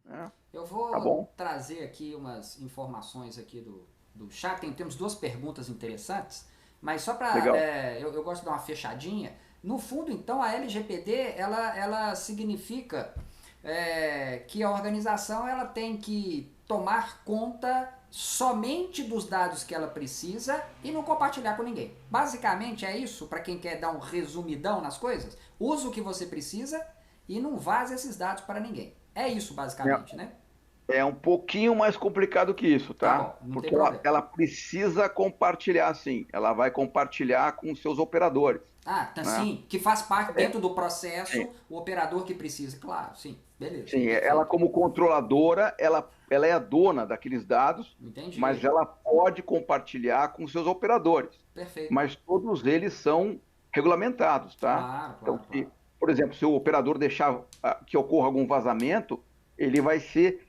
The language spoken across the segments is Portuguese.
né? Eu Tá vou bom? trazer aqui umas informações aqui do chat. Temos duas perguntas interessantes, mas só para Legal. eu gosto de dar uma fechadinha. No fundo, então, a LGPD ela significa que a organização ela tem que tomar conta somente dos dados que ela precisa e não compartilhar com ninguém. Basicamente é isso, para quem quer dar um resumidão nas coisas. Usa o que você precisa e não vaza esses dados para ninguém. É isso, basicamente, né? É um pouquinho mais complicado que isso, Tá tá? bom, não tem Porque ela, problema. ela precisa compartilhar, sim. Ela vai compartilhar com os seus operadores, Ah, tá, né? sim, que faz parte É, dentro do sim, processo o operador que precisa. Claro, sim, beleza, sim. Ela perfeito. como controladora, ela é a dona daqueles dados, mas Entendi. ela pode compartilhar com os seus operadores. Perfeito. Mas todos eles são regulamentados, tá? Claro, Então, claro, claro. se, por exemplo, se o operador deixar que ocorra algum vazamento, ele vai ser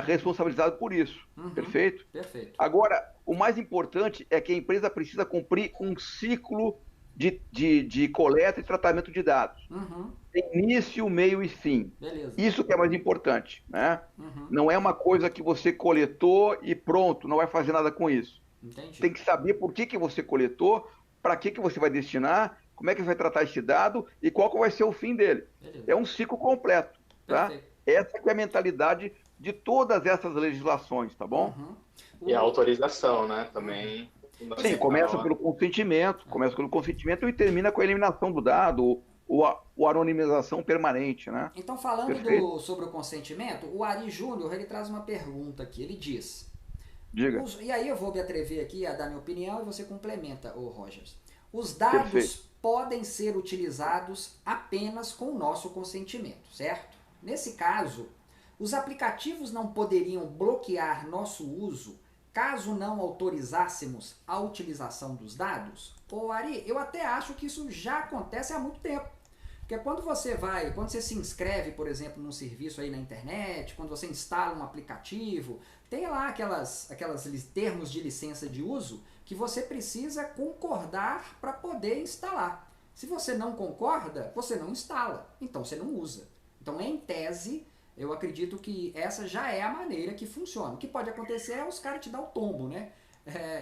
responsabilizado por isso, Uhum, perfeito? perfeito. Agora, o mais importante é que a empresa precisa cumprir um ciclo de coleta e tratamento de dados. Uhum, Tem início, meio e fim. beleza. Isso que é mais importante, né? Uhum, Não é uma coisa que você coletou e pronto, não vai fazer nada com isso. Tem entendi. que saber por que você coletou, para que você vai destinar, como é que você vai tratar esse dado e qual que vai ser o fim dele. Beleza. É um ciclo completo, tá? Perfeito. Essa que é a mentalidade de todas essas legislações, tá bom? Uhum. E a O, autorização, né? uhum. Também Sim, fundamental, né? começa pelo consentimento e termina com a eliminação do dado, ou anonimização permanente, né? Então, falando Perfeito? sobre o consentimento, o Ari Júnior ele traz uma pergunta aqui. Ele diz: Diga. e aí eu vou me atrever aqui a dar minha opinião e você complementa, o Rogers. Os Perfeito. dados podem ser utilizados apenas com o nosso consentimento, certo? Nesse caso, os aplicativos não poderiam bloquear nosso uso caso não autorizássemos a utilização dos dados? Ô Ari, eu até acho que isso já acontece há muito tempo. Porque quando você se inscreve, por exemplo, num serviço aí na internet, quando você instala um aplicativo, tem lá aquelas termos de licença de uso que você precisa concordar para poder instalar. Se você não concorda, você não instala, então você não usa. Então, em tese, eu acredito que essa já é a maneira que funciona. O que pode acontecer é os caras te dar o tombo, né?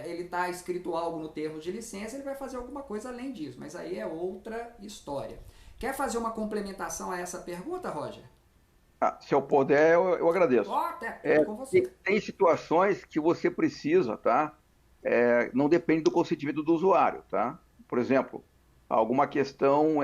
Ele tá escrito algo no termo de licença, ele vai fazer alguma coisa além disso, mas aí é outra história. Quer fazer uma complementação a essa pergunta, Roger? Se eu puder, eu Ó, agradeço. até tudo com você. Tem situações que você precisa, tá? Não depende do consentimento do usuário, tá? Por exemplo, alguma questão,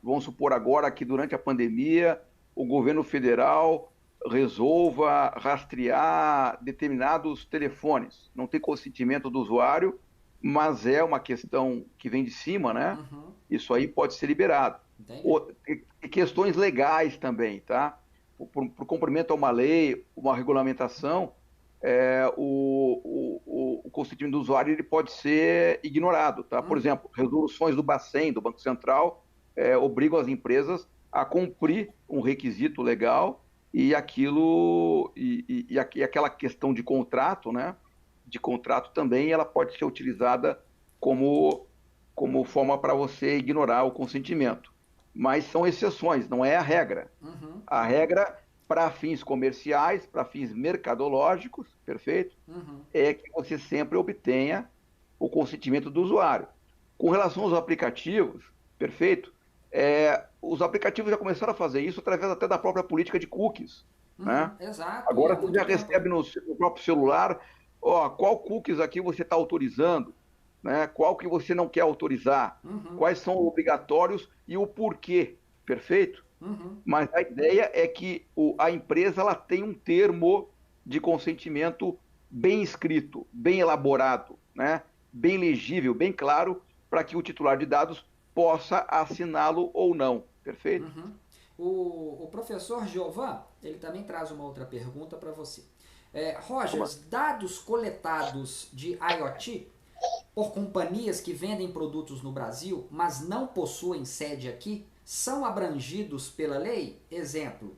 vamos supor agora que durante a pandemia o governo federal resolva rastrear determinados telefones. Não tem consentimento do usuário, mas é uma questão que vem de cima, né? Uhum, Isso aí pode ser liberado. entendi. E questões legais também, tá? Por cumprimento a uma lei, uma regulamentação, o consentimento do usuário ele pode ser ignorado, tá? Por exemplo, resoluções do Bacen, do Banco Central, obrigam as empresas a cumprir um requisito legal e aquilo e aquela questão de contrato, né? De contrato também, ela pode ser utilizada como forma para você ignorar o consentimento. Mas são exceções, não é a regra. Uhum, A regra, para fins comerciais, para fins mercadológicos, perfeito? uhum, É que você sempre obtenha o consentimento do usuário. Com relação aos aplicativos, perfeito? Os aplicativos já começaram a fazer isso através até da própria política de cookies, uhum, né? exato, e Agora há você muito já tempo, recebe né? no próprio celular, ó, qual cookies aqui você está autorizando, né? Qual que você não quer autorizar, Uhum, quais são obrigatórios e o porquê, perfeito? uhum, Mas a ideia é que a empresa ela tem um termo de consentimento bem escrito, bem elaborado, né? Bem legível, bem claro, para que o titular de dados possa assiná-lo ou não, perfeito? uhum. O professor Giovan, ele também traz uma outra pergunta para você. Rogers, dados coletados de IoT por companhias que vendem produtos no Brasil, mas não possuem sede aqui, são abrangidos pela lei? Exemplo,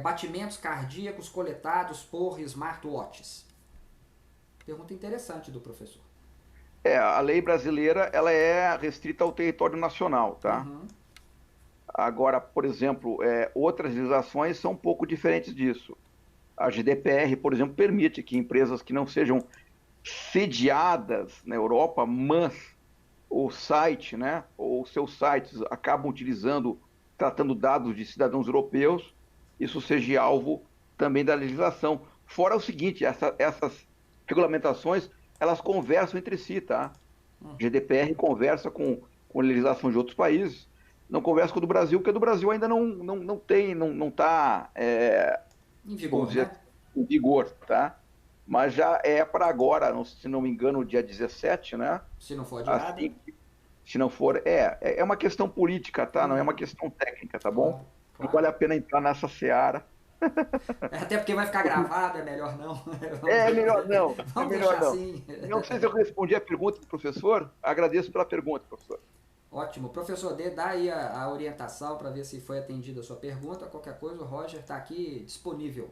batimentos cardíacos coletados por smartwatches. Pergunta interessante do professor. A lei brasileira ela é restrita ao território nacional, tá? Uhum, Agora, por exemplo, outras legislações são um pouco diferentes disso. A GDPR, por exemplo, permite que empresas que não sejam sediadas na Europa, mas o site, né, ou seus sites acabam utilizando, tratando dados de cidadãos europeus, isso seja alvo também da legislação. Fora o seguinte, essas regulamentações, elas conversam entre si, tá? GDPR conversa com legislação de outros países, não conversa com o do Brasil, porque o do Brasil ainda não tem, não está, Em vigor, vamos dizer, né? em vigor, tá? Mas já é para agora, se não me engano, dia 17, né? Se não for adiada. Assim, se não for, é uma questão política, tá? Não é uma questão técnica, tá bom? Claro, Não claro. vale a pena entrar nessa seara. Até porque vai ficar gravado, é melhor não. É melhor não, é Vamos melhor deixar não. assim. Não sei se eu respondi a pergunta do professor. Agradeço pela pergunta, professor. Ótimo. Professor D, dá aí a orientação para ver se foi atendida a sua pergunta. Qualquer coisa, o Roger está aqui disponível.